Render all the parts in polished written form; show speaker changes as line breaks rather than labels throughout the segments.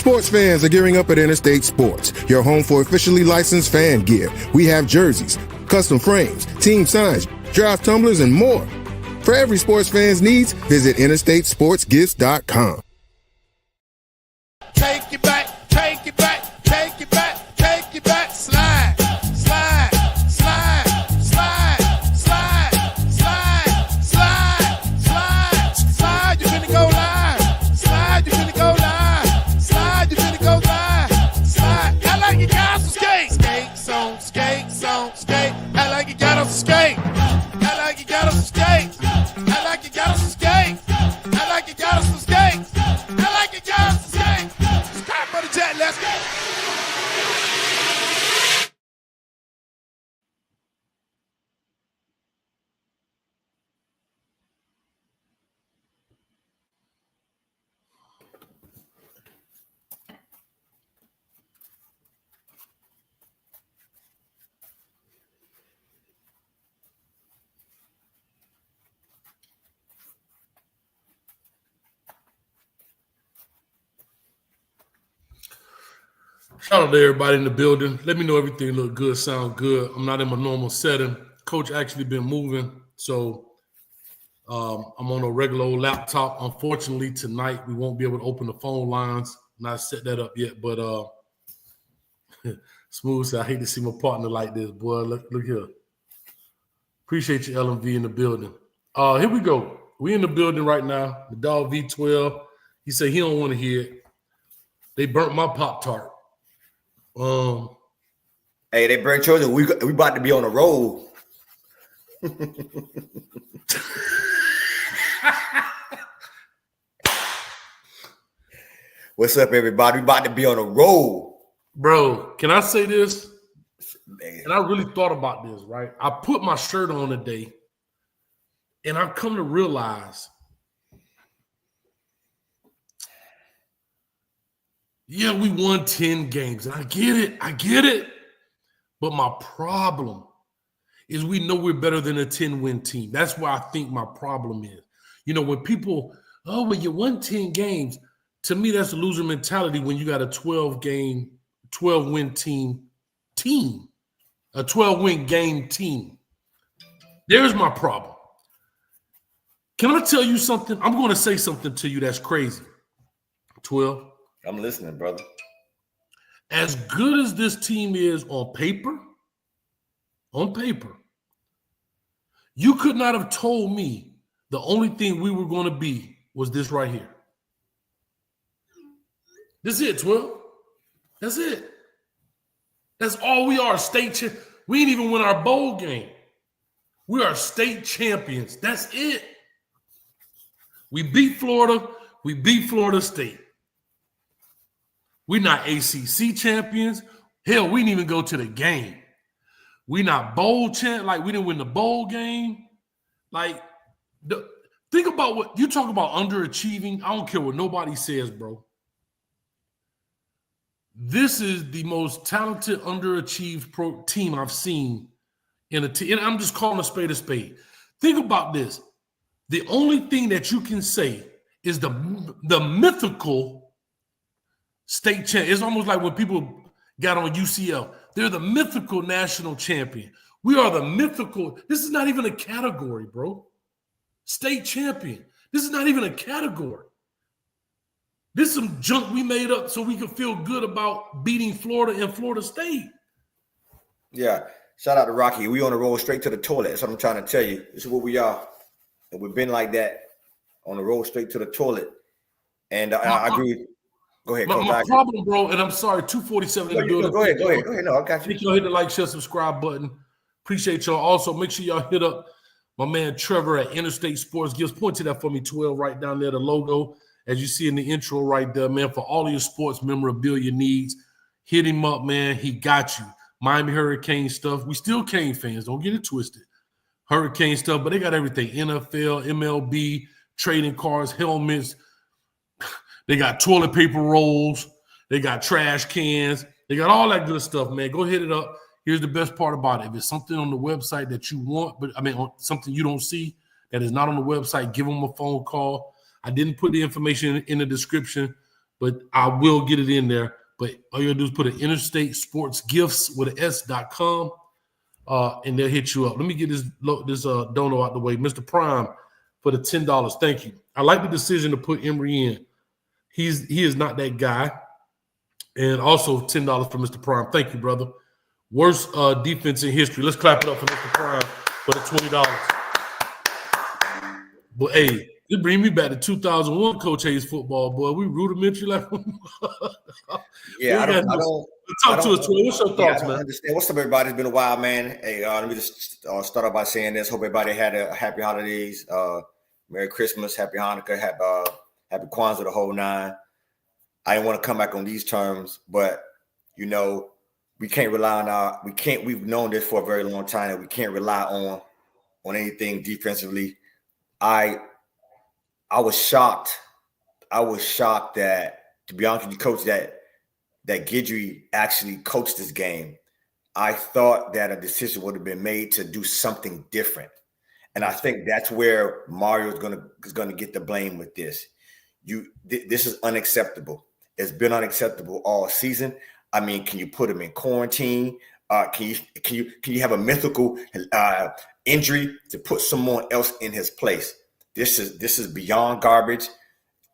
Sports fans are gearing up at Interstate Sports, your home for officially licensed fan gear. We have jerseys, custom frames, team signs, draft tumblers, and more. For every sports fan's needs, visit interstatesportsgifts.com.
Take it back, take it back, take it back, take it back, slide, slide, slide, slide, slide, slide, slide, slide, slide, you finna go live, slide, you finna go live, slide, you finna go live, slide. I like you got some skate, skates on, skates on, skate. I like you got on skate. I like you got on skate. I like you got on skate. I like you got on some skate. I like you got on skate. It's time for the jet. Let's go.
Shout out to everybody in the building. Let me know everything look good, sound good. I'm not in my normal setting. Coach actually been moving, so I'm on a regular old laptop. Unfortunately, tonight we won't be able to open the phone lines. Not set that up yet, but Smooth said, I hate to see my partner like this, boy. Look here. Appreciate you, LMV, in the building. Here we go. We in the building right now. The dog V12. He said he don't want to hear it. They burnt my Pop-Tart.
Hey, they burnt yours. We about to be on a roll. What's up, everybody? We about to be on a roll.
Bro, can I say this? Man. And I really thought about this, right? I put my shirt on today, and I've come to realize, yeah, we won 10 games, and I get it. But my problem is we know we're better than a 10-win team. That's where I think my problem is. You know, when people, well, you won 10 games, to me, that's a loser mentality when you got a 12-win team, a 12-win game team. There's my problem. Can I tell you something? I'm going to say something to you that's crazy. 12.
I'm listening, brother.
As good as this team is on paper, you could not have told me the only thing we were going to be was this right here. That's it, 12. That's it. That's all we are, state champions. We didn't even win our bowl game. We are state champions. That's it. We beat Florida. We beat Florida State. We're not ACC champions. Hell, we didn't even go to the game. We're not bowl champ. Like, we didn't win the bowl game. Like, think about what you talk about underachieving. I don't care what nobody says, bro. This is the most talented, underachieved team I've seen in a team. And I'm just calling a spade a spade. Think about this. The only thing that you can say is the mythical state champ. It's almost like when people got on UCL. They're the mythical national champion. We are the mythical. This is not even a category, bro. State champion. This is not even a category. This is some junk we made up so we can feel good about beating Florida and Florida State.
Yeah. Shout out to Rocky. We on the road straight to the toilet. That's what I'm trying to tell you. This is what we are. And we've been like that on the road straight to the toilet. And I agree. Go ahead.
My problem, bro, and I'm sorry, 247 in the building.
Go ahead. No, I got you.
Make y'all hit the like, share, subscribe button. Appreciate y'all. Also, make sure y'all hit up my man Trevor at Interstate Sports Gifts. Point to that for me, 12, right down there, the logo. As you see in the intro right there, man, for all of your sports memorabilia needs, hit him up, man. He got you. Miami Hurricane stuff. We still Cane fans. Don't get it twisted. Hurricane stuff, but they got everything. NFL, MLB, trading cards, helmets. They got toilet paper rolls. They got trash cans. They got all that good stuff, man. Go hit it up. Here's the best part about it. If it's something on the website that you want, something you don't see that is not on the website, give them a phone call. I didn't put the information in the description, but I will get it in there. But all you gotta do is put an Interstate Sports Gifts with an S.com, and they'll hit you up. Let me get this dono out the way. Mr. Prime for the $10. Thank you. I like the decision to put Emory in. He is not that guy. And also $10 for Mr. Prime. Thank you, brother. Worst defense in history. Let's clap it up for Mr. Prime for the $20. But hey, it brings me back to 2001 Coach Hayes football, boy. We rudimentary like.
Yeah, I don't
talk to us, Troy. What's your thoughts, man?
Understand. What's up, everybody? It's been a while, man. Hey, let me just start off by saying this. Hope everybody had a happy holidays. Merry Christmas, Happy Hanukkah, happy Kwanzaa, the whole nine. I didn't want to come back on these terms, but we can't rely on we've known this for a very long time that we can't rely on anything defensively. I was shocked. I was shocked that, to be honest with you, Coach, that Guidry actually coached this game. I thought that a decision would have been made to do something different. And I think that's where Mario is gonna get the blame with this. This is unacceptable. It's been unacceptable all season. I mean, can you put him in quarantine? Can you have a mythical injury to put someone else in his place? This is beyond garbage.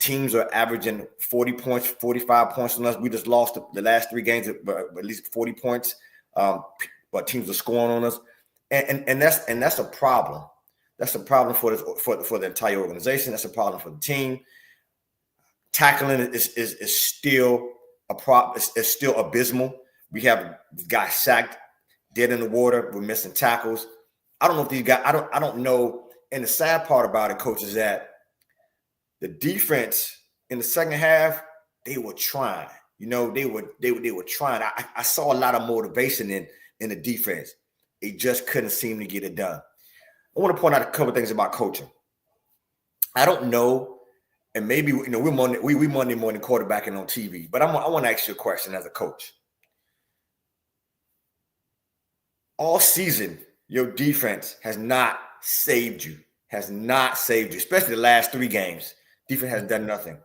Teams are averaging 40 points, 45 points on us. We just lost the last 3 games at least 40 points. But teams are scoring on us, and that's a problem. That's a problem for the entire organization. That's a problem for the team. Tackling is still a problem. It's still abysmal. We have guys sacked, dead in the water. We're missing tackles. I don't know if these guys. I don't know. And the sad part about it, Coach, is that the defense in the second half, they were trying. They were trying. I saw a lot of motivation in the defense. They just couldn't seem to get it done. I want to point out a couple of things about coaching. I don't know, and maybe we're Monday morning quarterbacking on TV, but I want to ask you a question as a coach. All season, your defense has not saved you, especially the last 3 games. Defense has done nothing.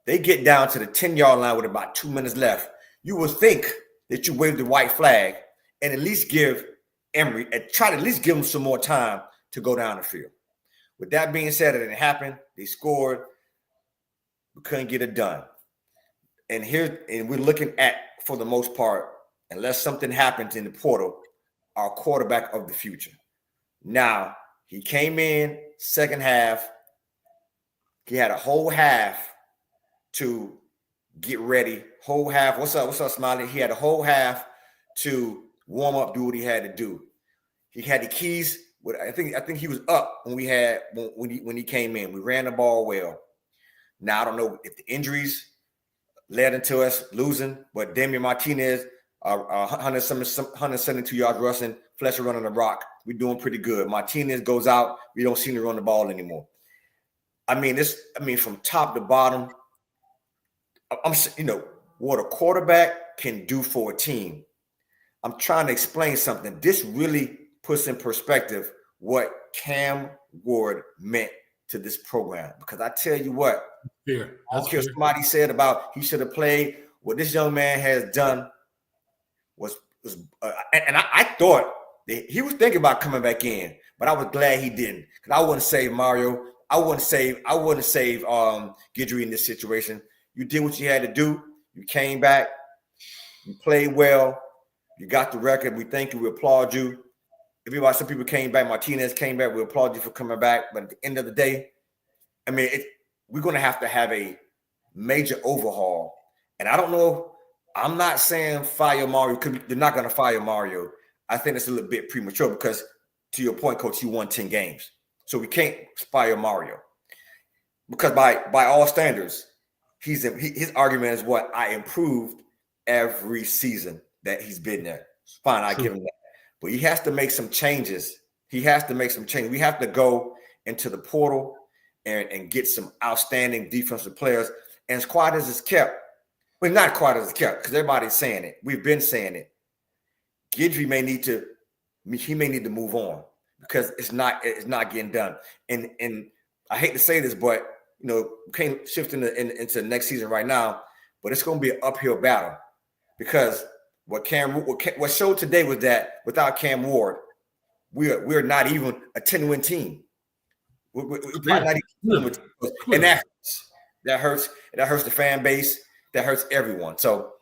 They get down to the 10-yard line with about 2 minutes left. You would think that you wave the white flag and at least give Emory, try to at least give them some more time to go down the field. With that being said, it didn't happen. They scored. We couldn't get it done. And we're looking at, for the most part, unless something happens in the portal, our quarterback of the future. Now, he came in second half. He had a whole half to get ready. Whole half. What's up, Smiley? He had a whole half to warm up, do what he had to do. He had the keys. I think he was up when he came in. We ran the ball well. Now I don't know if the injuries led into us losing, but Damian Martinez, 172 yards rushing, Fletcher running the rock. We're doing pretty good. Martinez goes out. We don't seem to run the ball anymore. From top to bottom, what a quarterback can do for a team. I'm trying to explain something. This really puts in perspective what Cam Ward meant to this program. Because I tell you what, I don't care what somebody said about he should have played. What this young man has done was I thought that he was thinking about coming back in, but I was glad he didn't. Because I wouldn't save Mario. I wouldn't save Guidry in this situation. You did what you had to do. You came back. You played well. You got the record. We thank you. We applaud you. Some people came back. Martinez came back. We applaud you for coming back. But at the end of the day, we're going to have a major overhaul. And I don't know. I'm not saying fire Mario. They're not going to fire Mario. I think it's a little bit premature because, to your point, Coach, you won 10 games. So we can't fire Mario. Because by all standards, his argument is what I improved every season that he's been there. Fine, I give him that. But he has to make some changes. We have to go into the portal and get some outstanding defensive players. And as quiet as it's kept, well, not quiet as it's kept, because everybody's saying it. We've been saying it. Guidry may need to move on because it's not getting done. And I hate to say this, but shifting into next season right now, but it's going to be an uphill battle because what showed today was that without Cam Ward, we're not even a 10-win team. We're probably not even, and that hurts the fan base. That hurts everyone. So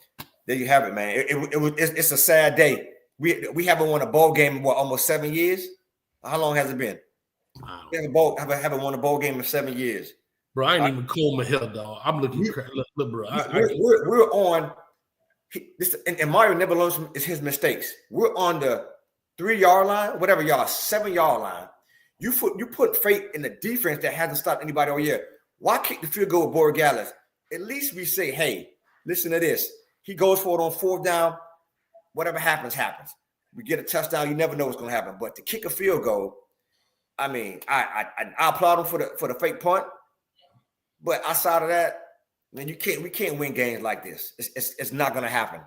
there you have it, man. It's a sad day. We haven't won a bowl game in almost 7 years. How long has it been? Wow. We haven't won a bowl game in 7 years.
Bro, I ain't even comb my hair, dog. I'm looking crazy. Look, bro.
We're on this, and Mario never learns from his mistakes. We're on the 3-yard line, whatever y'all, 7-yard line. You put faith in the defense that hasn't stopped anybody all year. Why kick the field goal with Borregales? At least we say, hey, listen to this. He goes for it on 4th down. Whatever happens, happens. We get a touchdown. You never know what's going to happen. But to kick a field goal, I mean, I applaud him for the fake punt. But outside of that, man, we can't win games like this. It's not going to happen.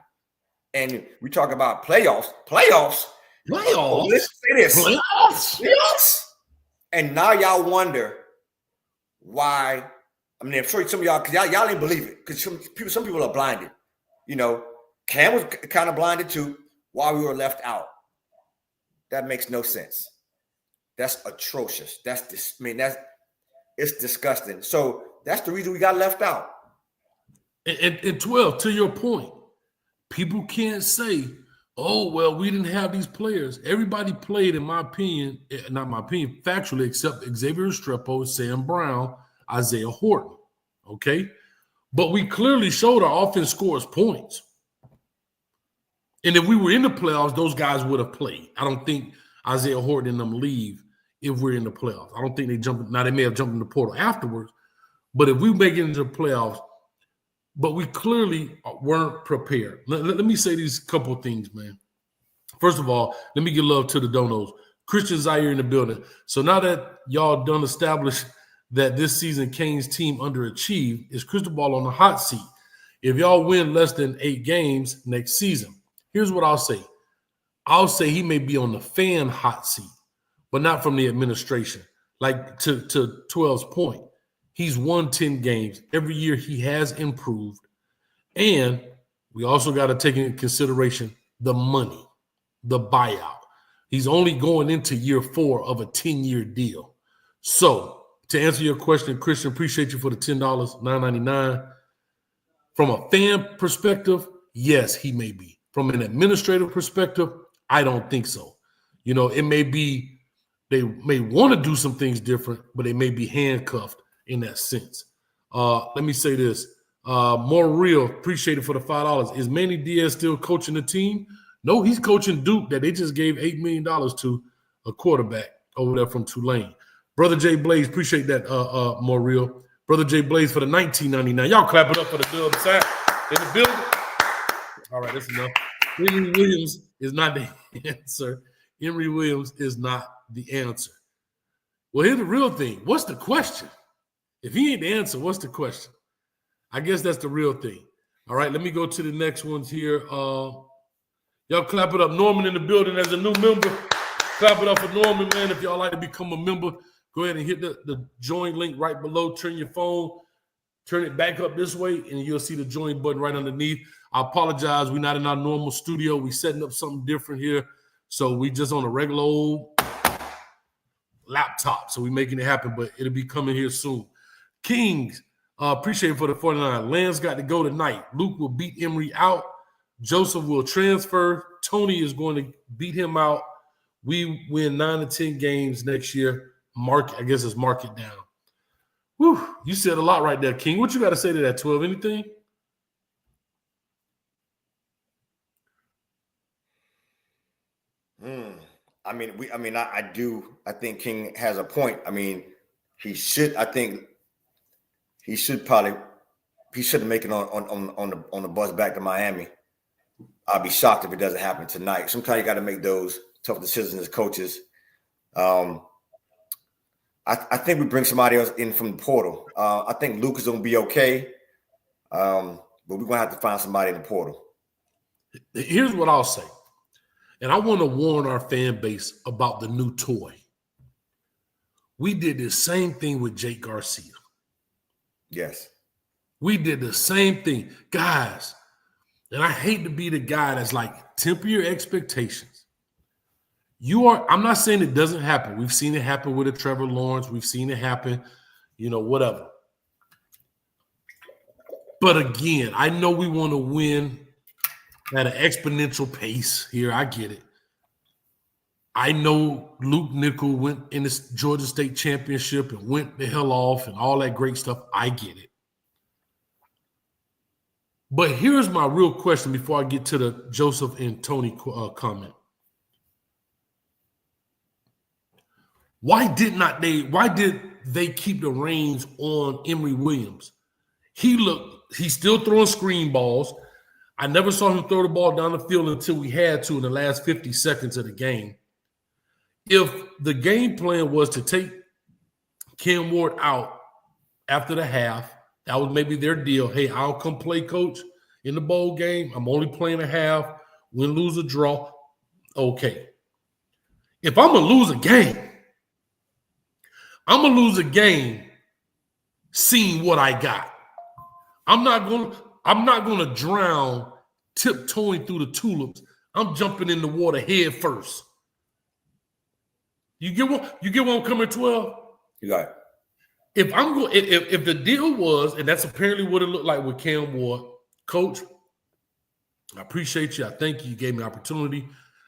And we talk about playoffs. Playoffs. Let's say this. Playoffs. And now y'all wonder why. I mean, I'm sure some of y'all, because y'all didn't believe it, because some people are blinded. You know, Cam was kind of blinded too while we were left out. That makes no sense. That's atrocious. It's disgusting. So that's the reason we got left out.
And 12, to your point, people can't say, oh, well, we didn't have these players. Everybody played, in my opinion, not my opinion, factually, except Xavier Restrepo, Sam Brown, Isaiah Horton, okay? But we clearly showed our offense scores points. And if we were in the playoffs, those guys would have played. I don't think Isaiah Horton and them leave if we're in the playoffs. I don't think they jump. Now, they may have jumped in the portal afterwards, but if we make it into the playoffs, but we clearly weren't prepared. Let me say these couple of things, man. First of all, let me give love to the donos. Christian Zaire in the building. So now that y'all done established that this season Kane's team underachieved, is Crystal Ball on the hot seat. If y'all win less than 8 games next season, here's what I'll say. I'll say he may be on the fan hot seat, but not from the administration. Like to 12's point, he's won 10 games. Every year he has improved. And we also got to take into consideration the money, the buyout. He's only going into year 4 of a 10-year deal. So to answer your question, Christian, appreciate you for the $10, $9.99. From a fan perspective, yes, he may be. From an administrative perspective, I don't think so. You know, it may be they may want to do some things different, but they may be handcuffed in that sense. Let me say this. More real, appreciate it for the $5. Is Manny Diaz still coaching the team? No, he's coaching Duke that they just gave $8 million to, a quarterback over there from Tulane. Brother Jay Blaze, appreciate that, more real. Brother Jay Blaze for the $19.99. Y'all clap it up for the dub side in the building. All right, that's enough. Emory Williams is not the answer. Emory Williams is not the answer. Well, here's the real thing. What's the question? If he ain't the answer, what's the question? I guess that's the real thing. All right, let me go to the next ones here. Y'all clap it up. Norman in the building as a new member. Clap it up for Norman, man. If y'all like to become a member, go ahead and hit the join link right below. Turn your phone, turn it back up this way, and you'll see the join button right underneath. I apologize. We're not in our normal studio. We're setting up something different here. So we just on a regular old laptop. So we're making it happen, but it'll be coming here soon. Kings, appreciate it for the 49. Lance got to go tonight. Luke will beat Emory out. Joseph will transfer. Tony is going to beat him out. We win 9 to 10 games next year. Mark it down. Whew, you said a lot right there, King. What you got to say to that, 12? Anything?
I think King has a point. I mean, he should make it on the bus back to Miami. I'll be shocked if it doesn't happen tonight. Sometimes you got to make those tough decisions as coaches. I think we bring somebody else in from the portal. I think Luke is going to be okay, but we're going to have to find somebody in the portal.
Here's what I'll say, and I want to warn our fan base about the new toy. We did the same thing with Jake Garcia.
Yes.
We did the same thing. Guys, and I hate to be the guy that's like, temper your expectations. I'm not saying it doesn't happen. We've seen it happen with a Trevor Lawrence. We've seen it happen, whatever. But again, I know we want to win at an exponential pace here. I get it. I know Luke Nickel went in this Georgia State championship and went the hell off and all that great stuff. I get it. But here's my real question before I get to the Joseph and Tony comment. Why did they keep the reins on Emory Williams? He's still throwing screen balls. I never saw him throw the ball down the field until we had to in the last 50 seconds of the game. If the game plan was to take Cam Ward out after the half, that was maybe their deal. Hey, I'll come play coach in the bowl game. I'm only playing a half, win, lose, or draw. Okay. If I'm going to lose a game, I'm going to lose a game seeing what I got. I'm not going to drown tiptoeing through the tulips. I'm jumping in the water head first. You get what I'm coming 12?
You got it.
If the deal was, and that's apparently what it looked like with Cam Ward, coach, I appreciate you. I thank you. You gave me an opportunity.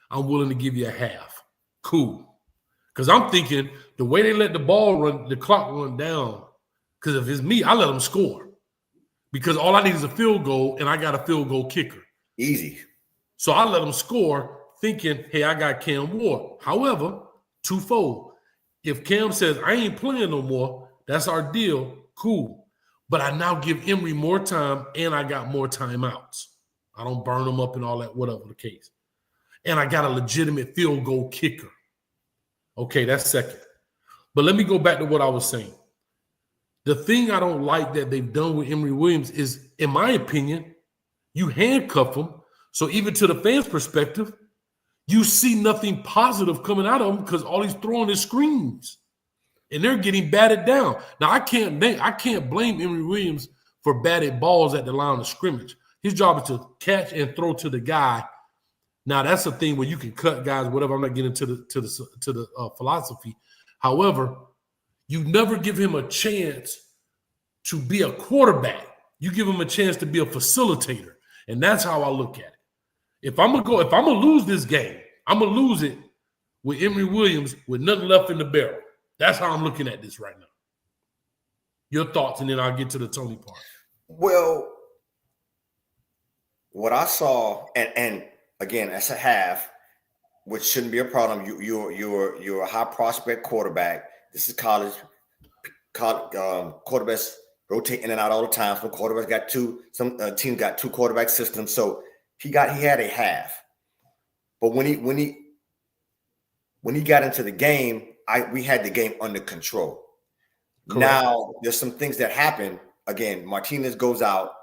I'm willing to give you a half. Cool. Because I'm thinking the way they let the clock run down, because if it's me, I let them score. Because all I need is a field goal, and I got a field goal kicker.
Easy.
So I let them score thinking, hey, I got Cam Ward. However, twofold. If Cam says, I ain't playing no more, that's our deal, cool. But I now give Emory more time, and I got more timeouts. I don't burn them up and all that, whatever the case. And I got a legitimate field goal kicker. Okay, that's second. But let me go back to what I was saying. The thing I don't like that they've done with Emory Williams is, in my opinion, you handcuff him. So even to the fans' perspective, you see nothing positive coming out of him because all he's throwing is screens. And they're getting batted down. Now, I can't blame Emory Williams for batted balls at the line of scrimmage. His job is to catch and throw to the guy. Now, that's a thing where you can cut guys, whatever. I'm not getting to the philosophy. However, you never give him a chance to be a quarterback. You give him a chance to be a facilitator. And that's how I look at it. If I'm gonna lose this game, I'm gonna lose it with Emory Williams with nothing left in the barrel. That's how I'm looking at this right now. Your thoughts, and then I'll get to the Tony part.
Well, what I saw, and again, that's a half, which shouldn't be a problem. You're a high prospect quarterback. This is college. Quarterbacks rotate in and out all the time. Some quarterbacks got two. Some teams got two quarterback systems. So he had a half. But when he got into the game, we had the game under control. Correct. Now there's some things that happen. Again, Martinez goes out.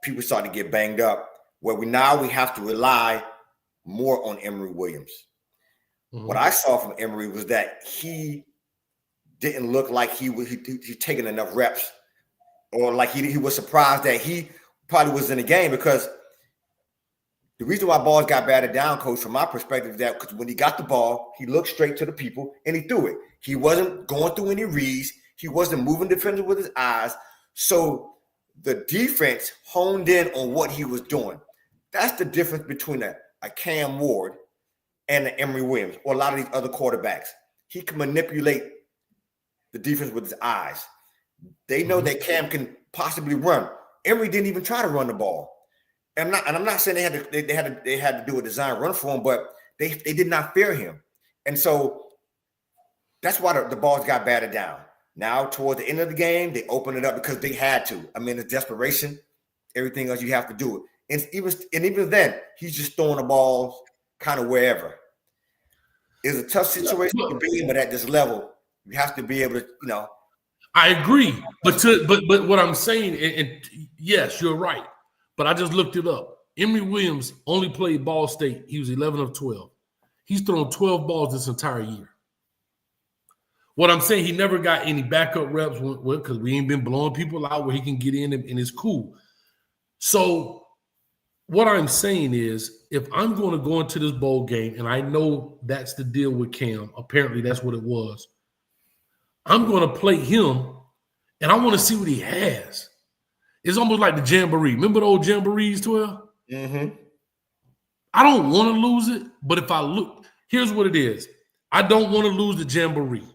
People start to get banged up. Where we have to rely more on Emory Williams. Mm-hmm. What I saw from Emory was that he didn't look like he taking enough reps, or like he was surprised that he probably was in the game, because the reason why balls got batted down, coach, from my perspective, is that because when he got the ball, he looked straight to the people and he threw it. He wasn't going through any reads. He wasn't moving defenders with his eyes. So the defense honed in on what he was doing. That's the difference between a Cam Ward and an Emory Williams, or a lot of these other quarterbacks. He can manipulate the defense with his eyes. They know that Cam can possibly run. Emory didn't even try to run the ball. And I'm not saying they had to do a design run for him, but they did not fear him. And so that's why the balls got batted down. Now, toward the end of the game, they opened it up because they had to. I mean, it's desperation. Everything else, you have to do it. And even then, he's just throwing the balls kind of wherever. It's a tough situation to be in, but at this level, you have to be able to,
I agree, but what I'm saying, and yes, you're right. But I just looked it up. Emory Williams only played Ball State. He was 11 of 12. He's thrown 12 balls this entire year. What I'm saying, he never got any backup reps because we ain't been blowing people out where he can get in and it's cool. So what I'm saying is, if I'm going to go into this bowl game, and I know that's the deal with Cam, apparently that's what it was, I'm going to play him, and I want to see what he has. It's almost like the Jamboree. Remember the old Jamborees, 12?
Mm-hmm.
I don't want to lose it, but if I look, here's what it is. I don't want to lose the Jamboree.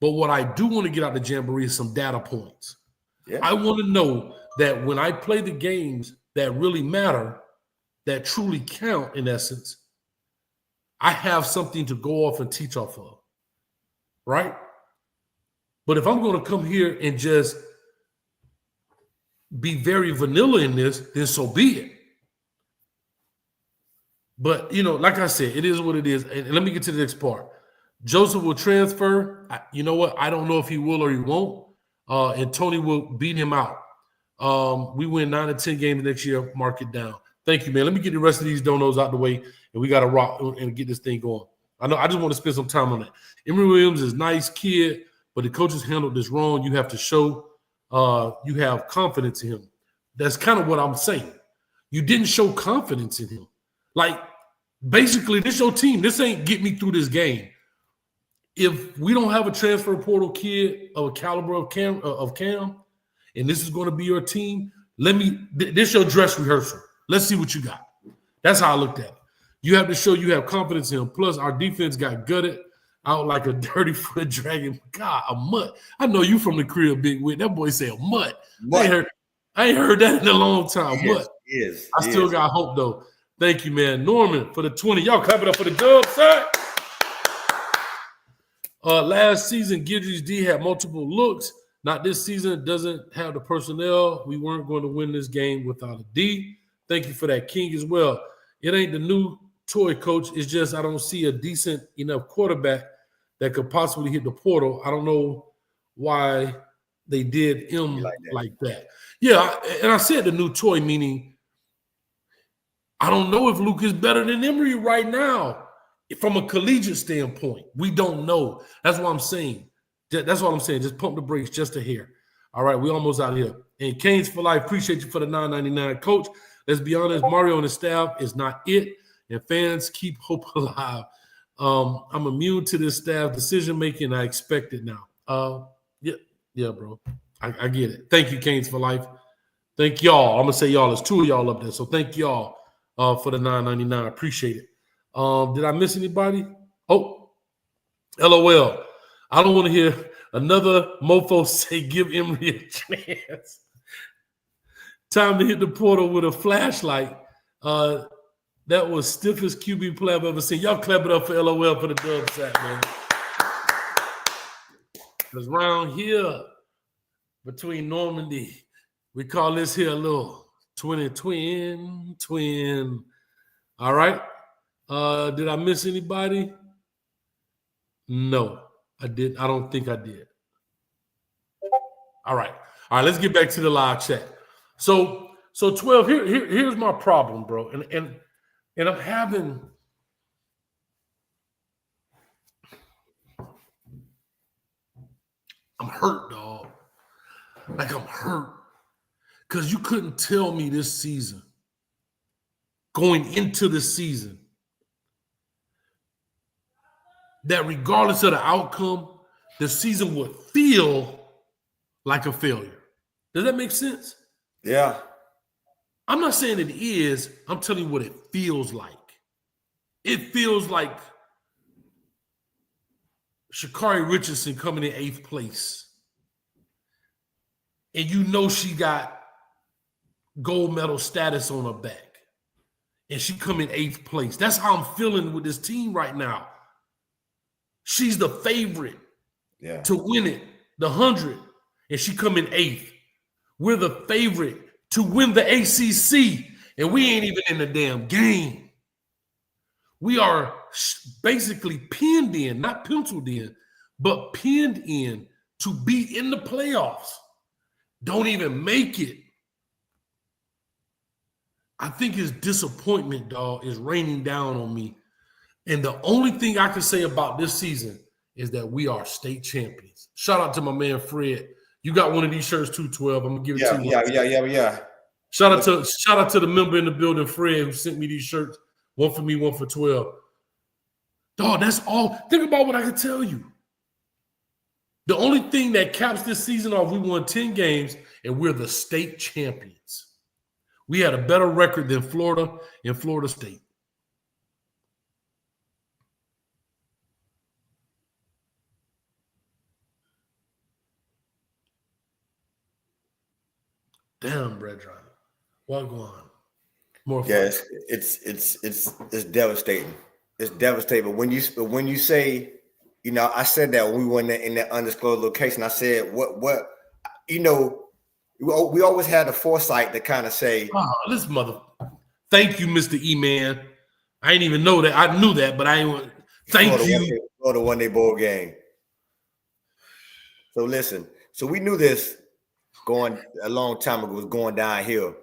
But what I do want to get out of the Jamboree is some data points. Yeah. I want to know that when I play the games that really matter, that truly count in essence, I have something to go off and teach off of, right? But if I'm going to come here and just be very vanilla in this, then so be it. But, like I said, it is what it is. And let me get to the next part. Joseph will transfer. You know what? I don't know if he will or he won't. And Tony will beat him out. We win 9 or 10 games next year. Mark it down. Thank you, man. Let me get the rest of these donos out the way, and we got to rock and get this thing going. I just want to spend some time on it. Emory Williams is a nice kid, but the coaches handled this wrong. You have to show you have confidence in him. That's kind of what I'm saying. You didn't show confidence in him. Like, basically, this your team. This ain't get me through this game. If we don't have a transfer portal kid of a caliber of Cam, and this is going to be your team, this your dress rehearsal. Let's see what you got. That's how I looked at it. You have to show you have confidence in him. Plus, our defense got gutted out like a dirty foot dragon. God, a mutt. I know you from the crib, Big Wit. That boy said a mutt. I ain't heard that in a long time. Mutt. I still got hope, though. Thank you, man. Norman for the 20. Y'all clap it up for the dub, sir. Last season, Guidry's D had multiple looks. Not this season. Doesn't have the personnel. We weren't going to win this game without a D. Thank you for that, King, as well. It ain't the new toy, coach. It's just I don't see a decent enough quarterback that could possibly hit the portal. I don't know why they did him like that. Yeah, and I said the new toy, meaning I don't know if Luke is better than Emory right now. From a collegiate standpoint, we don't know. That's what I'm saying. That's what I'm saying. Just pump the brakes just a hair. All right, we almost out of here. And Canes for life, appreciate you for the $9.99. Coach, let's be honest, Mario and the staff is not it. And fans, keep hope alive. I'm immune to this staff decision-making. I expect it now. Yeah, bro. I get it. Thank you, Canes for life. Thank y'all. I'm going to say y'all. There's 2 of y'all up there. So thank y'all for the $9.99. I appreciate it. Did I miss anybody? Oh, LOL. I don't want to hear another mofo say give Emory a chance. Time to hit the portal with a flashlight. That was stiffest QB play I've ever seen. Y'all clap it up for LOL for the dub sack, man. Because round here, between Normandy, we call this here a little twin. All right. Did I miss anybody? No, I didn't. I don't think I did. All right, let's get back to the live chat. So 12, here's my problem, bro. And I'm hurt, dog. Like, I'm hurt. Because you couldn't tell me this season, going into the season, that regardless of the outcome, the season would feel like a failure. Does that make sense?
Yeah.
I'm not saying it is. I'm telling you what it feels like. It feels like Sha'Carri Richardson coming in 8th place. And you know she got gold medal status on her back. And she come in 8th place. That's how I'm feeling with this team right now. She's the favorite to win it, the 100, and she come in 8th. We're the favorite to win the ACC, and we ain't even in the damn game. We are basically pinned in, not penciled in, but pinned in to be in the playoffs. Don't even make it. I think his disappointment, dog, is raining down on me. And the only thing I can say about this season is that we are state champions. Shout out to my man Fred. You got one of these shirts too, 12. I'm gonna give it to you.
Yeah.
Shout out to the member in the building, Fred, who sent me these shirts. One for me, one for 12. Dog, that's all. Think about what I can tell you. The only thing that caps this season off, we won 10 games, and we're the state champions. We had a better record than Florida and Florida State. Damn, Brad Driver. What going on? More fun.
Yes, it's devastating. It's devastating. But when you say, you know, I said that when we went in that undisclosed location, I said, what, you know, we always had the foresight to kind of say,
this mother. Thank you, Mr. E-Man. I didn't even know that. I knew that, but I ain't. Thank you.
For the one-day bowl game. So listen. So we knew this going a long time ago was going downhill.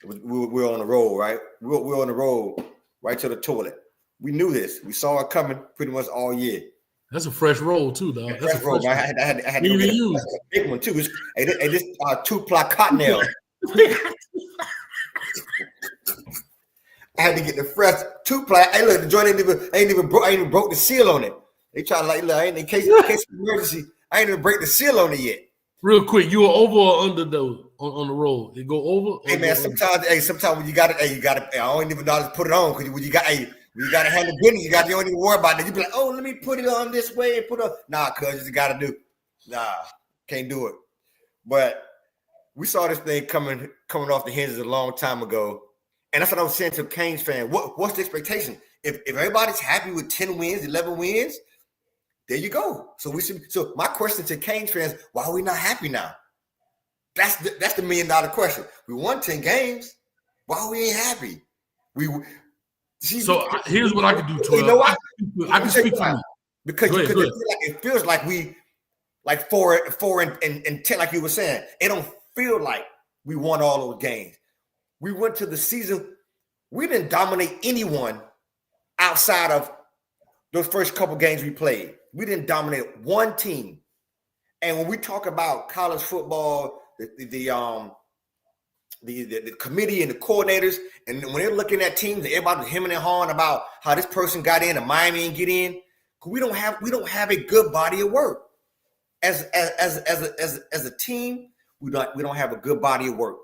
We were on the road, right? We were on the road right to the toilet. We knew this. We saw it coming pretty much all year.
That's a fresh roll too, dog. That's a fresh roll.
I had to get a big one too. This 2-ply cottonelle. I had to get the fresh 2-ply. Hey, look, the joint ain't even broke the seal on it. They try to like, look, in case of emergency, I ain't even break the seal on it yet.
Real quick, you were over or under though on the roll? It go over.
Hey man, sometimes when you got it, I don't even know how to put it on because when you got to handle business, you don't even worry about it. You be like, oh, let me put it on this way and put it on. Nah, cuz you got to do. Nah, can't do it. But we saw this thing coming off the hinges a long time ago, and that's what I was saying to Canes fan. What's the expectation? If everybody's happy with 10 wins, 11 wins, there you go. So my question to Canes fans: why are we not happy now? That's the $1 million question. We won 10 games. Why we ain't happy?
Here's what I could do, 12.
You know what?
I can speak for me.
Because it feels like we like 4 and 10, like you were saying. It don't feel like we won all those games. We went to the season. We didn't dominate anyone outside of those first couple games we played. We didn't dominate one team. And when we talk about college football, the committee and the coordinators, and when they're looking at teams, everybody's hemming and hawing about how this person got in and Miami didn't get in. We don't have a good body of work as a team. We don't have a good body of work,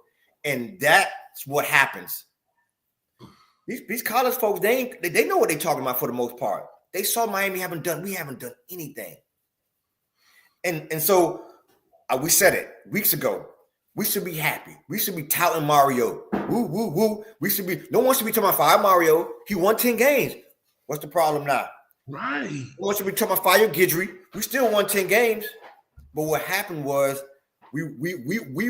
and that's what happens. These college folks, they know what they're talking about for the most part. They saw Miami we haven't done anything, and so we said it weeks ago. We should be happy. We should be touting Mario. Woo, woo, woo. No one should be talking about fire Mario. He won 10 games. What's the problem now?
Right.
No one should be talking about fire Guidry. We still won 10 games. But what happened was we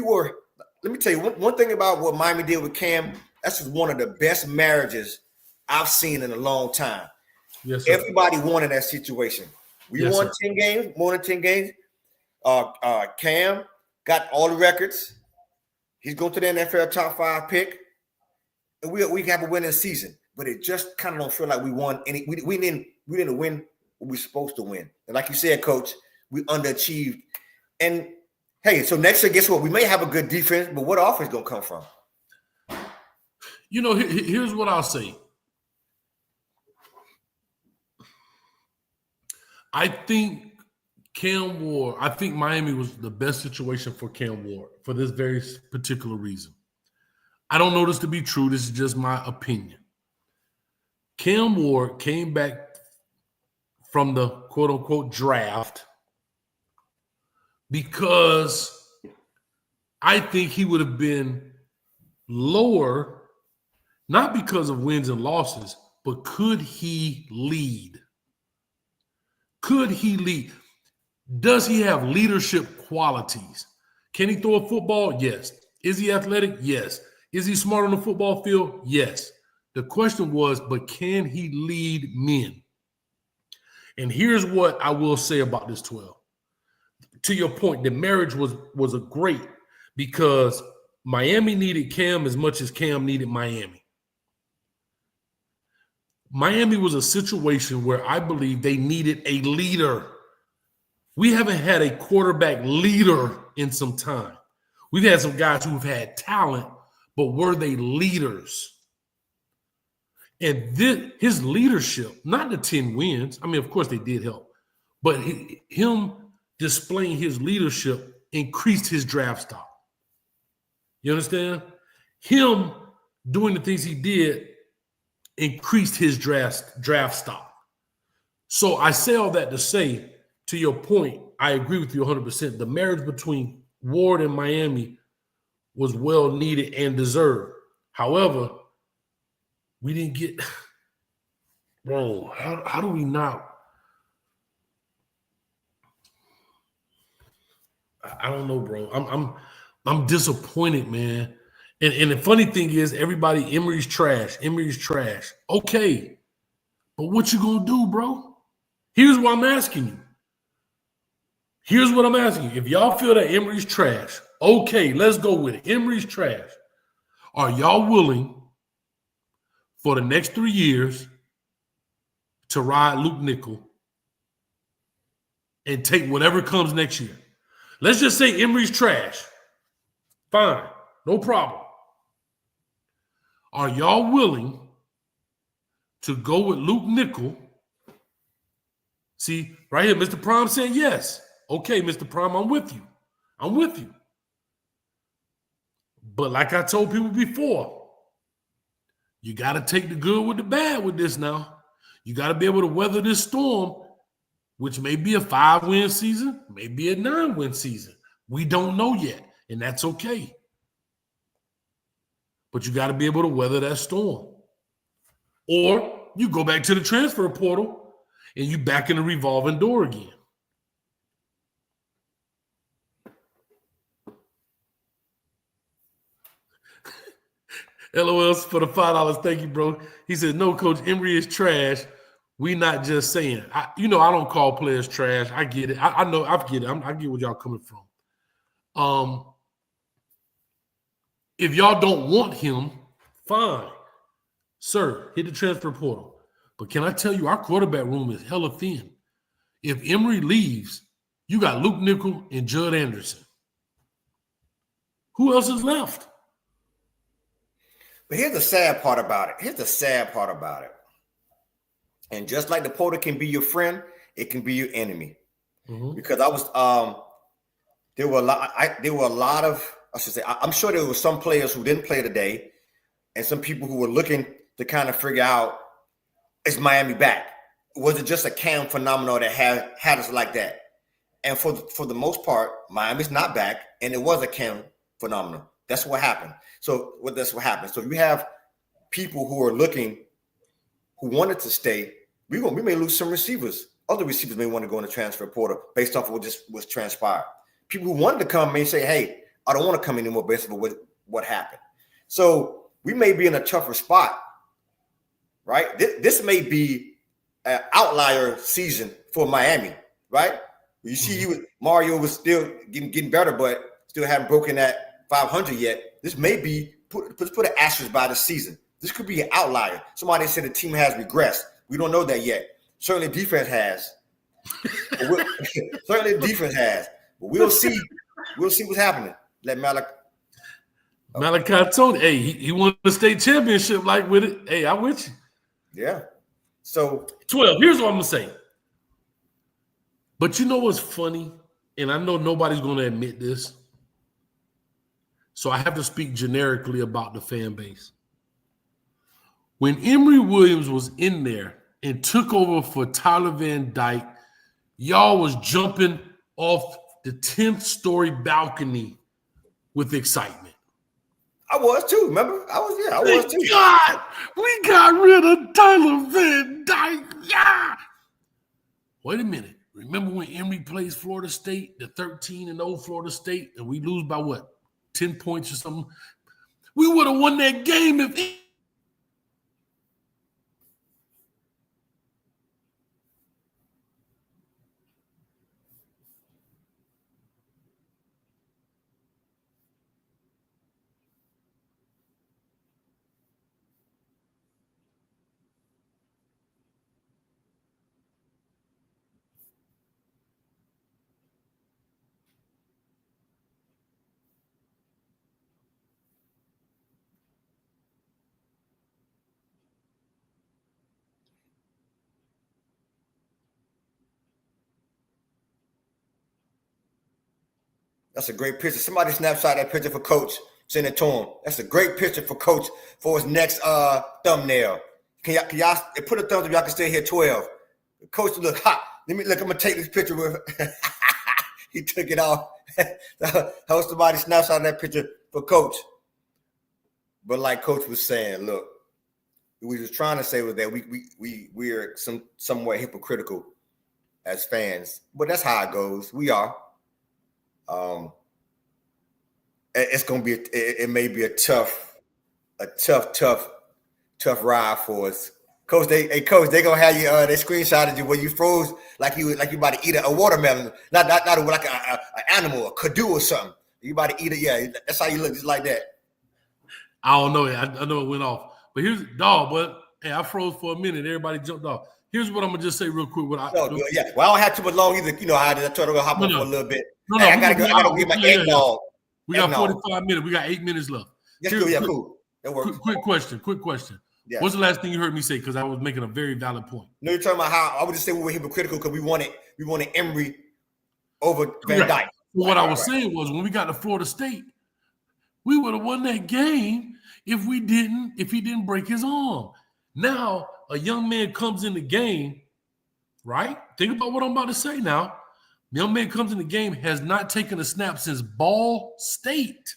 were, let me tell you, one thing about what Miami did with Cam, that's just one of the best marriages I've seen in a long time.
Yes, sir.
Everybody won in that situation. We won 10 games, more than 10 games. Cam got all the records. He's going to the NFL top 5 pick. And we have a winning season. But it just kind of don't feel like we won any. We didn't win what we're supposed to win. And like you said, Coach, we underachieved. And hey, so next year, guess what? We may have a good defense, but what offense going to come from?
You know, here's what I'll say. I think Miami was the best situation for Cam Ward for this very particular reason. I don't know this to be true. This is just my opinion. Cam Ward came back from the quote-unquote draft because I think he would have been lower, not because of wins and losses, but could he lead? Could he lead? Does he have leadership qualities? Can he throw a football? Yes. Is he athletic? Yes. Is he smart on the football field? Yes. The question was, but can he lead men? And here's what I will say about this 12. To your point, the marriage was a great because Miami needed Cam as much as Cam needed Miami. Miami was a situation where I believe they needed a leader We haven't had a quarterback leader in some time. We've had some guys who've had talent, but were they leaders? And his leadership, not the 10 wins, I mean, of course they did help, but him displaying his leadership increased his draft stock. You understand? Him doing the things he did increased his draft stock. So I say all that to say, to your point, I agree with you 100%. The marriage between Ward and Miami was well needed and deserved. However, we didn't get, bro, how do we not? I don't know, bro. I'm disappointed, man. And the funny thing is, everybody, Emory's trash. Emory's trash. Okay, but what you gonna do, bro? Here's what I'm asking you. Here's what I'm asking you. If y'all feel that Emory's trash, okay, let's go with it. Emory's trash. Are y'all willing for the next 3 years to ride Luke Nickel and take whatever comes next year? Let's just say Emory's trash. Fine, no problem. Are y'all willing to go with Luke Nickel? See, right here, Mr. Prime said yes. Okay, Mr. Prime, I'm with you. I'm with you. But like I told people before, you got to take the good with the bad with this now. You got to be able to weather this storm, which may be a 5-win season, maybe a 9-win season. We don't know yet, and that's okay. But you got to be able to weather that storm. Or you go back to the transfer portal and you back in the revolving door again. LOL for the $5. Thank you, bro. He said, no, Coach, Emory is trash. We not just saying. I don't call players trash. I get it. I know. I get it. I get where y'all coming from. If y'all don't want him, fine. Sir, hit the transfer portal. But can I tell you, our quarterback room is hella thin. If Emory leaves, you got Luke Nickel and Judd Anderson. Who else is left?
But here's the sad part about it. And just like the portal can be your friend, it can be your enemy. Mm-hmm. Because there were a lot of, I'm sure there were some players who didn't play today, and some people who were looking to kind of figure out, is Miami back? Was it just a Cam phenomenon that had us like that? And for the most part, Miami's not back, and it was a Cam phenomenon. That's what happened. So that's what happened. So if you have people who are looking, who wanted to stay, we may lose some receivers. Other receivers may want to go in the transfer portal based off of what just was transpired. People who wanted to come may say, hey, I don't want to come anymore based on what happened. So we may be in a tougher spot, right? This may be an outlier season for Miami, right? You see, Mario was still getting better, but still haven't broken that 500 yet. This may be, let's put an asterisk by the season. This could be an outlier. Somebody said the team has regressed. We don't know that yet. Certainly defense has. Certainly defense has. But we'll see. We'll see what's happening. Let
Malachi Tony, hey, he won the state championship like with it. Hey, I'm with you.
Yeah. So
12. Here's what I'm gonna say. But you know what's funny? And I know nobody's gonna admit this. So I have to speak generically about the fan base. When Emory Williams was in there and took over for Tyler Van Dyke, y'all was jumping off the 10th story balcony with excitement.
I was too. Remember? I was too.
God, we got rid of Tyler Van Dyke. Yeah. Wait a minute. Remember when Emory plays Florida State, the 13-0 Florida State, and we lose by what? 10 points or something? We would have won that game if
That's a great picture. Somebody snapshot that picture for Coach. Send it to him. That's a great picture for Coach for his next thumbnail. Can y'all put a thumbs up? Y'all can stay here 12. Coach look hot. I'm gonna take this picture with he took it off. How somebody snapshot that picture for Coach. But like Coach was saying, look, what we was trying to say was that we're somewhat hypocritical as fans, but that's how it goes. We are. It's gonna be. It may be a tough ride for us. Coach, they gonna have you. They screenshotted you where you froze like you about to eat a watermelon, not like an animal, a kadu or something. You about to eat it. Yeah, that's how you look, just like that.
I don't know. I know it went off, but here's dog. But hey, I froze for a minute. Everybody jumped off. Here's what I'm gonna just say real quick. Well, I don't have too much long either. You know how I tried to hop on for a little bit. No, I gotta get my egg dog. We got 45 minutes. We got 8 minutes left.
Cool. That works.
Quick question. Yeah. What's the last thing you heard me say? Because I was making a very valid point.
No, you're talking about how I would just say we were hypocritical because we wanted Emory over Van Dyke.
What I was saying was when we got to Florida State, we would have won that game if he didn't break his arm. Now a young man comes in the game, right? Think about what I'm about to say now. The young man comes in the game, has not taken a snap since Ball State.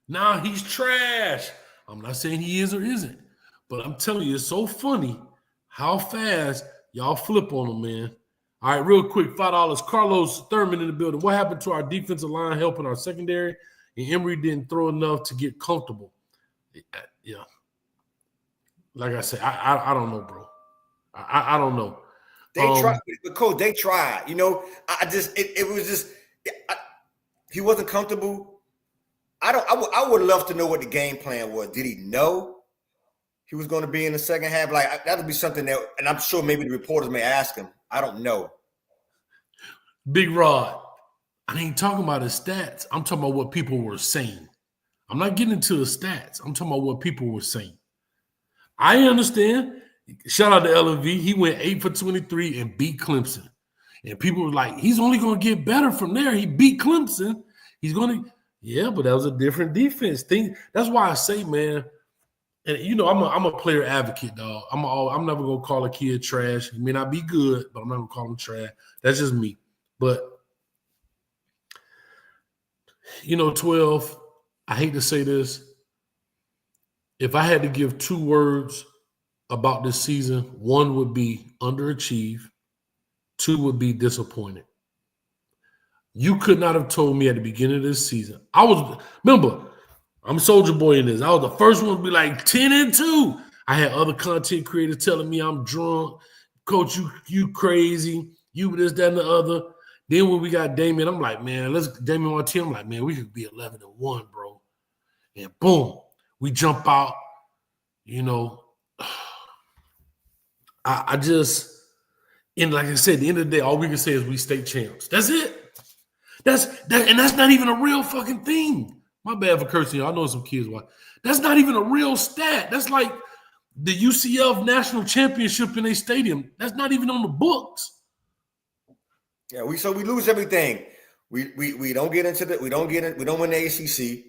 Now he's trash. I'm not saying he is or isn't, but I'm telling you, it's so funny how fast y'all flip on him, man. All right, real quick, $5. Carlos Thurman in the building. What happened to our defensive line helping our secondary? And Emory didn't throw enough to get comfortable. Yeah. Like I said, I don't know, bro. I don't know.
They tried, Coach. They tried. You know, he wasn't comfortable. I would love to know what the game plan was. Did he know he was going to be in the second half? Like that would be something that, and I'm sure maybe the reporters may ask him. I don't know.
Big Rod, I ain't talking about his stats. I'm talking about what people were saying. I'm not getting into the stats. I'm talking about what people were saying. I understand. Shout out to LV. He went 8 for 23 and beat Clemson. And people were like, he's only going to get better from there. He beat Clemson. He's going to. Yeah, but that was a different defense thing. That's why I say, man, and you know, I'm a player advocate, dog. I'm never gonna call a kid trash. He may not be good, but I'm not gonna call him trash. That's just me. But you know, 12. I hate to say this. If I had to give 2 words about this season, 1 would be underachieve, 2 would be disappointed. You could not have told me at the beginning of this season. Remember, I'm Soldier Boy in this. I was the first one to be like 10-2. I had other content creators telling me I'm drunk. Coach, you crazy. You this, that, and the other. Then when we got Damian, I'm like, man, Damian on our team. I'm like, man, we could be 11-1, bro. And boom, we jump out. You know, I just, and like I said, at the end of the day, all we can say is we state champs. That's it. And that's not even a real fucking thing. My bad for cursing. I know some kids watch. That's not even a real stat. That's like the UCF national championship in a stadium. That's not even on the books.
Yeah, we lose everything. We don't get into we don't win the ACC.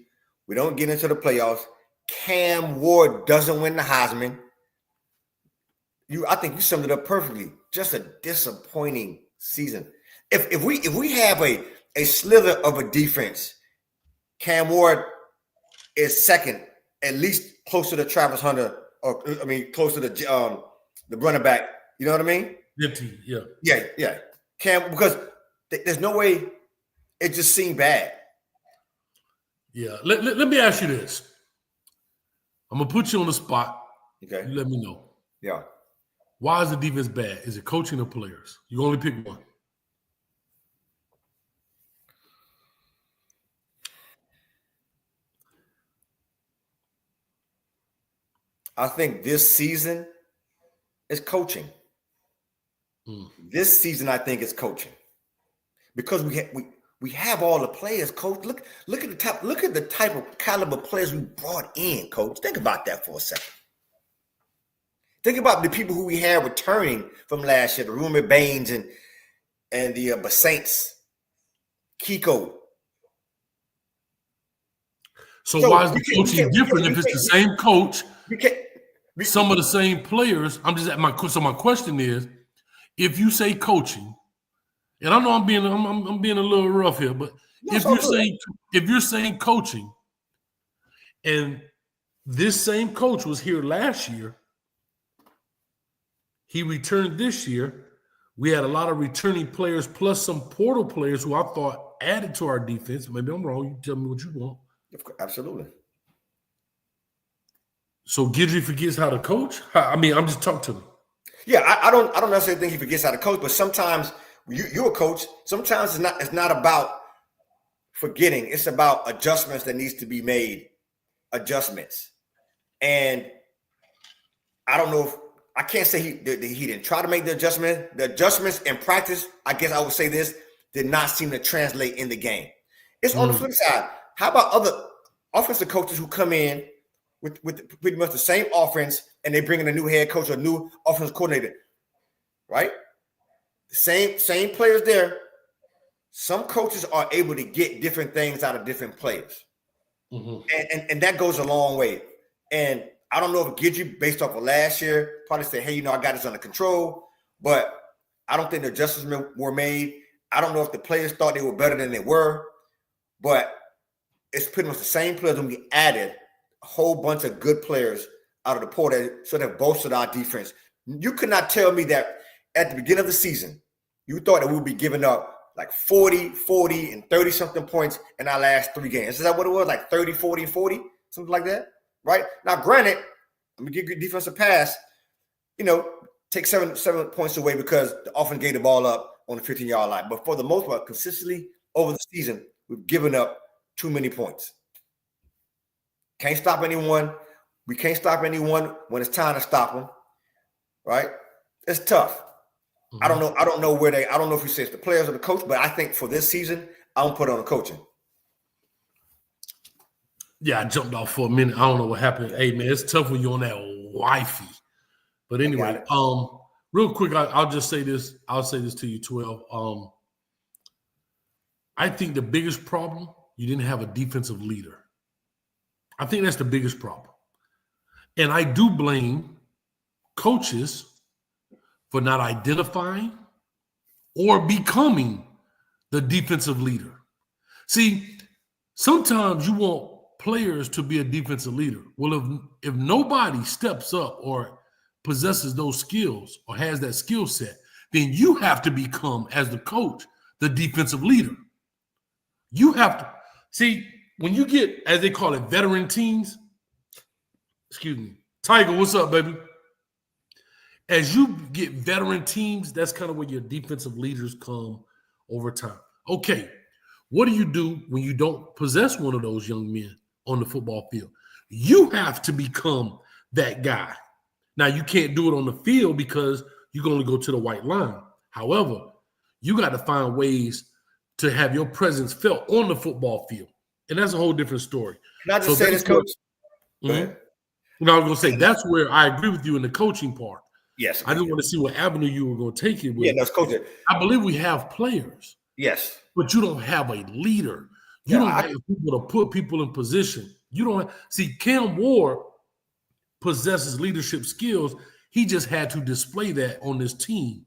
We don't get into the playoffs. Cam Ward doesn't win the Heisman. I think you summed it up perfectly. Just a disappointing season. If we have a slither of a defense, Cam Ward is second, at least close to the Travis Hunter, close to the running back. You know what I mean? Yeah. Cam, because there's no way it just seemed bad.
Yeah. Let me ask you this. I'm gonna put you on the spot.
Okay.
You let me know.
Yeah.
Why is the defense bad? Is it coaching or players? You can only pick one.
I think this season is coaching. This season, I think, is coaching because we have all the players. Coach, look at the type of caliber players we brought in. Coach, think about that for a second. Think about the people who we had returning from last year, the Rumor Baines and the Saints. Kiko.
So why is the coaching different if it's the same coach? Some of the same players. I'm just at my question is, if you say coaching, and I know I'm being a little rough here, but if you're saying coaching, and this same coach was here last year, he returned this year. We had a lot of returning players plus some portal players who I thought added to our defense. Maybe I'm wrong. You tell me what you want.
Absolutely.
So Guidry forgets how to coach? I'm just talking to him.
Yeah, I don't necessarily think he forgets how to coach, but sometimes you're a coach. Sometimes it's not about forgetting. It's about adjustments that needs to be made. Adjustments. And I don't know if I can't say he didn't try to make the adjustment. The adjustments in practice, I guess I would say this, did not seem to translate in the game. It's on the flip side. How about other offensive coaches who come in with pretty much the same offense and they bring in a new head coach or a new offensive coordinator, right? Same players there. Some coaches are able to get different things out of different players. Mm-hmm. And that goes a long way. And I don't know if Guidry, based off of last year, probably said, hey, I got this under control. But I don't think the adjustments were made. I don't know if the players thought they were better than they were. But it's pretty much the same players when we added a whole bunch of good players out of the portal so that bolstered our defense. You could not tell me that at the beginning of the season, you thought that we would be giving up like 40, 40, and 30-something points in our last 3 games. Is that what it was? Like 30, 40, and 40? Something like that? Right? Now, granted, I'm going to give you a defensive pass, take seven points away because the offense gave the ball up on the 15-yard line. But for the most part, consistently over the season, we've given up too many points. Can't stop anyone. We can't stop anyone when it's time to stop them, right? It's tough. Mm-hmm. I don't know if you say it's the players or the coach, but I think for this season, I don't put it on the coaching.
Yeah, I jumped off for a minute. I don't know what happened. Hey, man, it's tough when you're on that wifey. But anyway, real quick, I'll just say this. I'll say this to you, 12. I think the biggest problem, you didn't have a defensive leader. I think that's the biggest problem. And I do blame coaches for not identifying or becoming the defensive leader. See, sometimes you want players to be a defensive leader. Well, if nobody steps up or possesses those skills or has that skill set, then you have to become, as the coach, the defensive leader. You have to. See, when you get, as they call it, veteran teams, Tiger, what's up, baby? As you get veteran teams, that's kind of where your defensive leaders come over time. Okay, what do you do when you don't possess one of those young men on the football field? You have to become that guy. Now, you can't do it on the field because you can only go to the white line. However, you got to find ways to have your presence felt on the football field. And that's a whole different story.
Can I just say this, Coach?
Mm-hmm. No, I was going to say, that's where I agree with you in the coaching part.
Yes.
I just want to see what avenue you were going to take it with.
Yeah, that's coaching.
I believe we have players.
Yes.
But you don't have a leader. You don't have people to put people in position. You don't see, Cam Ward possesses leadership skills. He just had to display that on this team.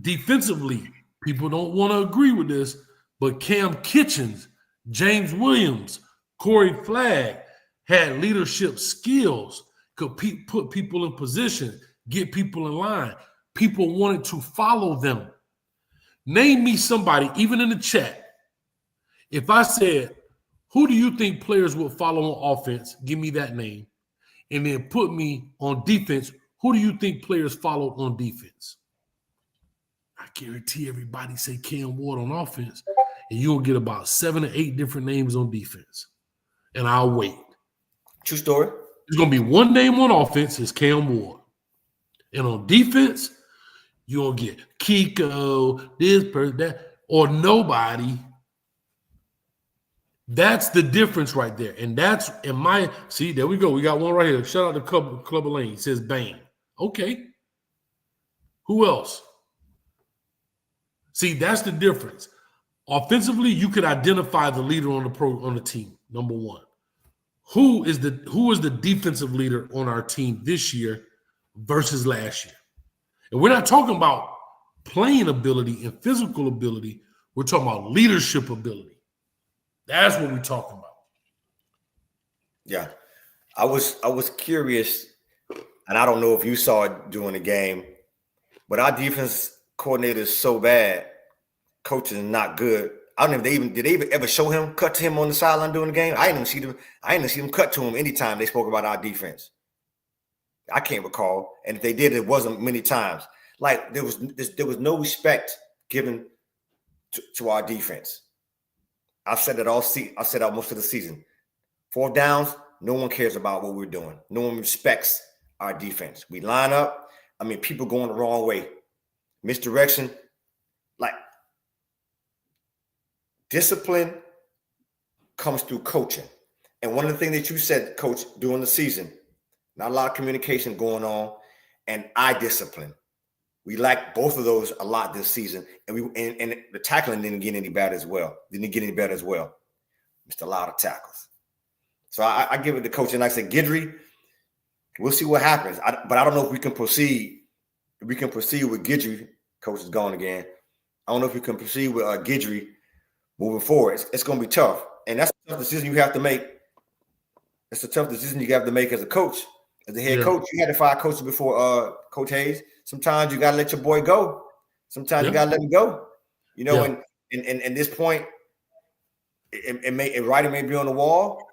Defensively, people don't want to agree with this, but Cam Kitchens, James Williams, Corey Flagg had leadership skills, could put people in position, get people in line. People wanted to follow them. Name me somebody, even in the chat. If I said, who do you think players would follow on offense? Give me that name. And then put me on defense. Who do you think players followed on defense? I guarantee everybody say Cam Ward on offense, and you'll get about 7 or 8 different names on defense. And I'll wait.
True story.
There's going to be one name on offense, is Cam Ward. And on defense, you'll get Kiko, this person, that, or nobody. That's the difference right there. And that's in my – see, there we go. We got one right here. Shout out to Club Lane. It says Bang. Okay. Who else? See, that's the difference. Offensively, you could identify the leader on the team. Number one, who is the defensive leader on our team this year versus last year? And we're not talking about playing ability and physical ability. We're talking about leadership ability. That's what we're talking about.
Yeah, I was curious, and I don't know if you saw it during the game, but our defense coordinator is so bad. Coaching is not good. I don't know if did they ever show him, cut to him on the sideline during the game? I didn't see them cut to him anytime they spoke about our defense. I can't recall. And if they did, it wasn't many times. Like there was no respect given to our defense. I've said it all. I said that most of the season. 4th downs, no one cares about what we're doing. No one respects our defense. We line up. I mean, people going the wrong way. Misdirection. Like, discipline comes through coaching. And one of the things that you said, Coach, during the season, not a lot of communication going on, and eye discipline. We lacked both of those a lot this season, and the tackling didn't get any better as well. Missed a lot of tackles. So I give it to coach, and like I said, Guidry, we'll see what happens. But I don't know if we can proceed. If we can proceed with Guidry, coach is gone again. I don't know if we can proceed with Guidry moving forward. It's going to be tough, and that's a tough decision you have to make. It's a tough decision you have to make as a coach. As a head coach, you had to fire coaches before Coach Hayes. Sometimes you got to let your boy go. Sometimes you got to let him go. You know, and this point, writing may be on the wall.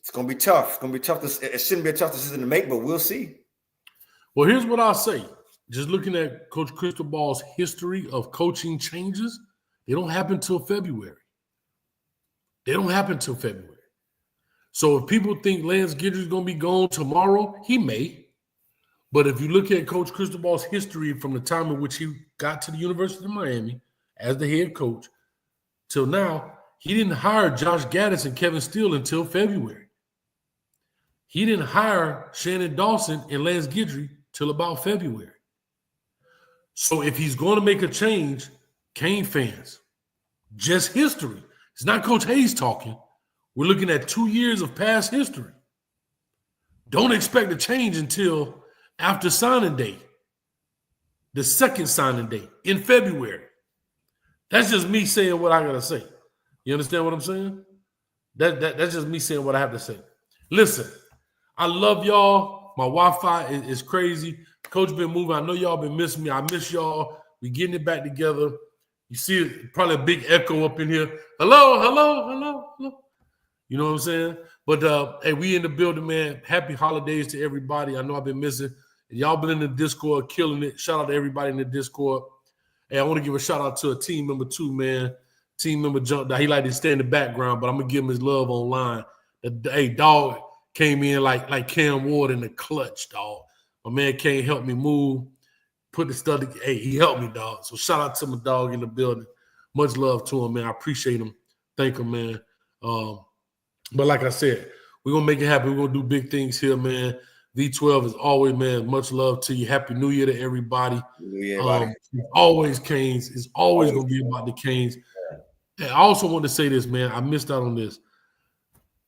It's going to be tough. It's going to be tough. It shouldn't be a tough decision to make, but we'll see.
Well, here's what I'll say. Just looking at Coach Cristobal's history of coaching changes, they don't happen till February. So if people think Lance Guidry is going to be gone tomorrow, he may. But if you look at Coach Cristobal's history from the time in which he got to the University of Miami as the head coach till now, he didn't hire Josh Gaddis and Kevin Steele until February. He didn't hire Shannon Dawson and Lance Guidry till about February. So if he's going to make a change, Cane fans, just history. It's not Coach Hayes talking. We're looking at 2 years of past history. Don't expect a change until after signing day, the second signing day in February. That's just me saying what I got to say. You understand what I'm saying? That's just me saying what I have to say. Listen, I love y'all. My Wi-Fi is crazy. Coach been moving. I know y'all been missing me. I miss y'all. We getting it back together. You see it, probably a big echo up in here. Hello, hello, hello, hello. You know what I'm saying? But, hey, we in the building, man. Happy holidays to everybody. I know I've been missing. Y'all been in the Discord killing it. Shout out to everybody in the Discord. Hey, I want to give a shout out to a team member too, man. Team member jumped out. He like to stay in the background, but I'm going to give him his love online. Hey, dog came in like Cam Ward in the clutch, dog. My man can't help me move. Put the stuff together. Hey, he helped me, dog. So shout out to my dog in the building. Much love to him, man. I appreciate him. Thank him, man. But like I said, we're going to make it happen. We're going to do big things here, man. V12 is always, man, much love to you. Happy New Year to everybody. Always Canes. It's always going to be about the Canes. And I also want to say this, man. I missed out on this.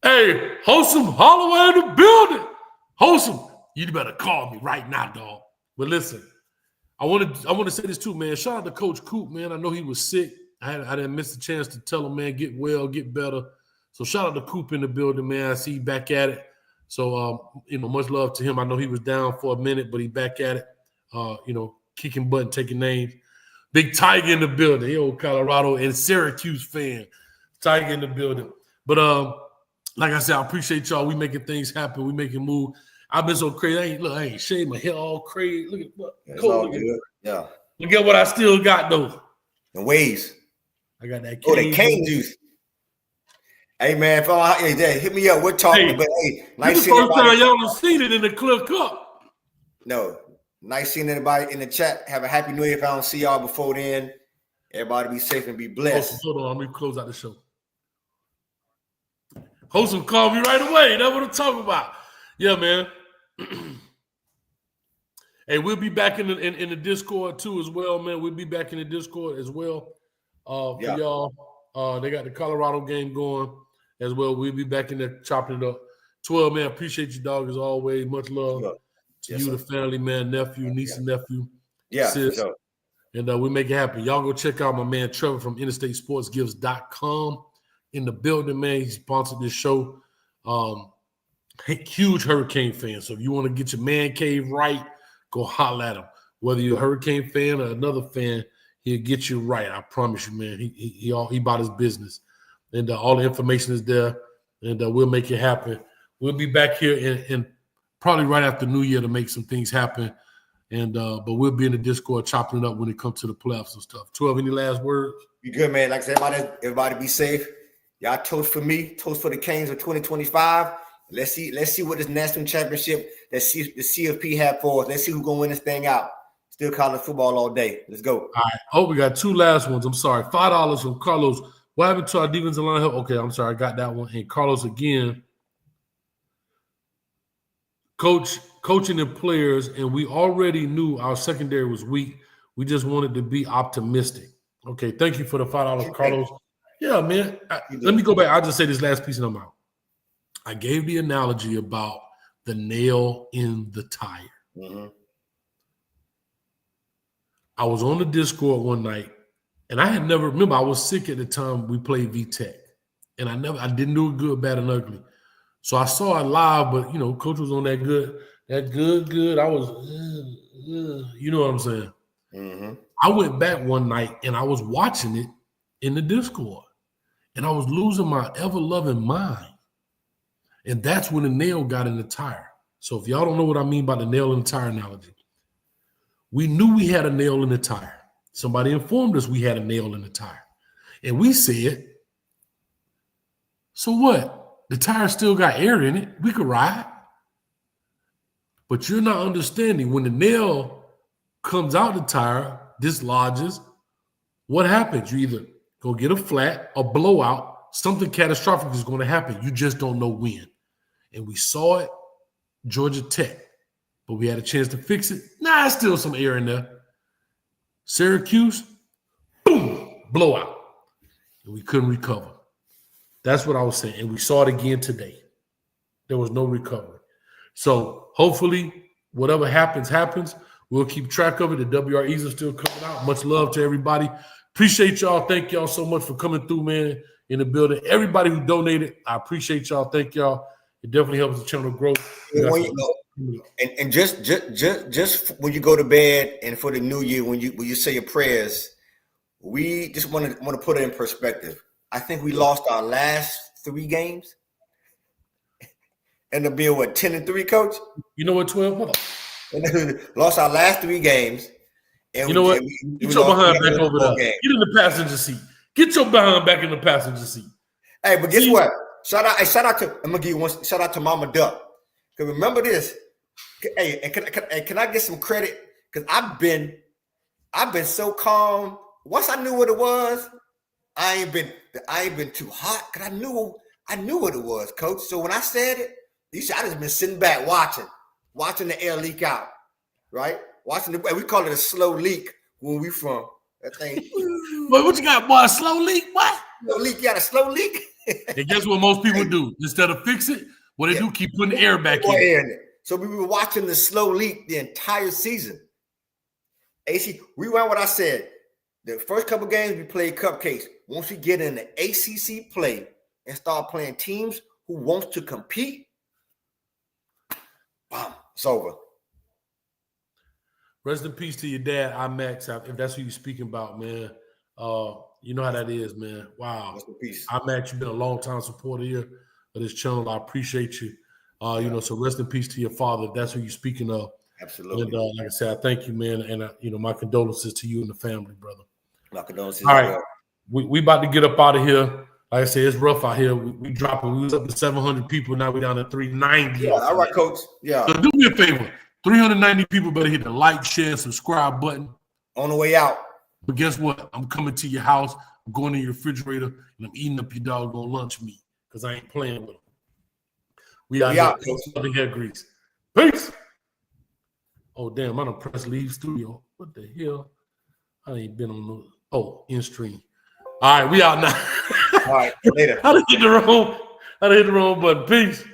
Hey, Wholesome Holloway in the building. Wholesome, you better call me right now, dog. But listen, I want to say this too, man. Shout out to Coach Coop, man. I know he was sick. I didn't miss the chance to tell him, man, get well, get better. So shout out to Coop in the building, man. I see you back at it. So, much love to him. I know he was down for a minute, but he back at it, kicking butt and taking names. Big Tiger in the building. He old Colorado and Syracuse fan. Tiger in the building. But like I said, I appreciate y'all. We making things happen. We making move. I've been so crazy. I ain't shaved my hair all crazy. Look at what.
Yeah.
Look at what I still got, though.
The waves.
I got that
the cane juice. Hey, man, hit me up. We're talking. Hey, but, hey, nice seeing
everybody. First time y'all have seen it in the Clear Cup.
No. Nice seeing everybody in the chat. Have a happy New Year if I don't see y'all before then. Everybody be safe and be blessed.
Hold on. Let me close out the show. Wholesome called me right away. That's what I'm talking about. Yeah, man. Hey, we'll be back in the Discord too as well, man. We'll be back in the Discord as well. for y'all. They got the Colorado game going as well. We'll be back in there chopping it up. 12, man, appreciate you, dog, as always. Much love to you, the family, man, nephew, niece and nephew. Sis.
Sure.
And we make it happen. Y'all go check out my man Trevor from InterstateSportsGives.com in the building, man. He sponsored this show. Huge Hurricane fan. So if you want to get your man cave right, go holler at him. Whether you're a Hurricane fan or another fan, he'll get you right. I promise you, man. He about his business. And all the information is there. And we'll make it happen. We'll be back here in probably right after New Year to make some things happen. And but we'll be in the Discord chopping it up when it comes to the playoffs and stuff. 12, any last words?
You good, man. Like I said, everybody be safe. Y'all toast for me, toast for the Canes of 2025. Let's see what this national championship the CFP have for us. Let's see who's gonna win this thing out. Still college football all day. Let's go.
All right. Oh, we got two last ones. I'm sorry. $5 from Carlos. What happened to our defensive line? Okay, I'm sorry. I got that one. And Carlos again. Coaching the players, and we already knew our secondary was weak. We just wanted to be optimistic. Okay, thank you for the $5, Carlos. Yeah, man. Let me go back. I'll just say this last piece and I'm out. I gave the analogy about the nail in the tire.
Mm-hmm.
I was on the Discord one night, and I had never remember I was sick at the time we played VTech, and I didn't do it good, bad, and ugly. So I saw it live, but Coach was on that good. I was, you know what I'm saying?
Mm-hmm.
I went back one night and I was watching it in the Discord, and I was losing my ever-loving mind. And that's when the nail got in the tire. So if y'all don't know what I mean by the nail in the tire analogy, we knew we had a nail in the tire. Somebody informed us we had a nail in the tire. And we said, so what? The tire still got air in it. We could ride. But you're not understanding when the nail comes out the tire, dislodges, what happens? You either go get a flat, a blowout, something catastrophic is going to happen. You just don't know when. And we saw it, Georgia Tech, but we had a chance to fix it. There's still some air in there. Syracuse, boom, blowout. And we couldn't recover. That's what I was saying. And we saw it again today. There was no recovery. So hopefully, whatever happens. We'll keep track of it. The WREs are still coming out. Much love to everybody. Appreciate y'all. Thank y'all so much for coming through, man, in the building. Everybody who donated, I appreciate y'all. Thank y'all. It definitely helps the channel grow.
And just when you go to bed and for the new year, when you say your prayers, we just want to put it in perspective. I think we lost our last 3 games. And to be 10-3, Coach.
You know what, 12?
Lost our last 3 games. And
you know what? Get your behind back over there. Get in the passenger seat. Get your behind back in the passenger seat.
Hey, but guess what? Shout out to I'm gonna give you one. Shout out to Mama Duck. Cause remember this. Hey, and can I get some credit? Cause I've been so calm. Once I knew what it was, I ain't been too hot. Cause I knew what it was, Coach. So when I said it, I just been sitting back watching the air leak out, right? We call it a slow leak when we from that thing.
Boy, what you got, boy? A slow leak? What?
Slow leak? You got a slow leak?
And guess what most people do? Instead of fix it, what they do, keep putting the air back in.
Air in it. So we were watching the slow leak the entire season. AC, rewind what I said. The first couple games we played cupcakes. Once we get in the ACC play and start playing teams who wants to compete, bam, it's over.
Rest in peace to your dad, IMAX, if that's who you're speaking about, man. You know how that is, man. Wow.
Rest in peace.
IMAX, you've been a long-time supporter here of this channel. I appreciate you. So rest in peace to your father, if that's who you're speaking of.
Absolutely.
And like I said, I thank you, man. And, my condolences to you and the family, brother.
My condolences.
All right. We about to get up out of here. Like I said, it's rough out here. We dropping. We was up to 700 people. Now we're down to 390.
Yeah, all right, Coach. Yeah.
So do me a favor. 390 people better hit the like, share, subscribe button.
On the way out.
But guess what? I'm coming to your house. I'm going to your refrigerator, and I'm eating up your doggone lunch meat because I ain't playing with them. We out here. Hair grease. Peace. Oh, damn. I done pressed leave studio. What the hell? I ain't been on in stream. All right, we out now.
All right, later.
I done hit the wrong button. Peace.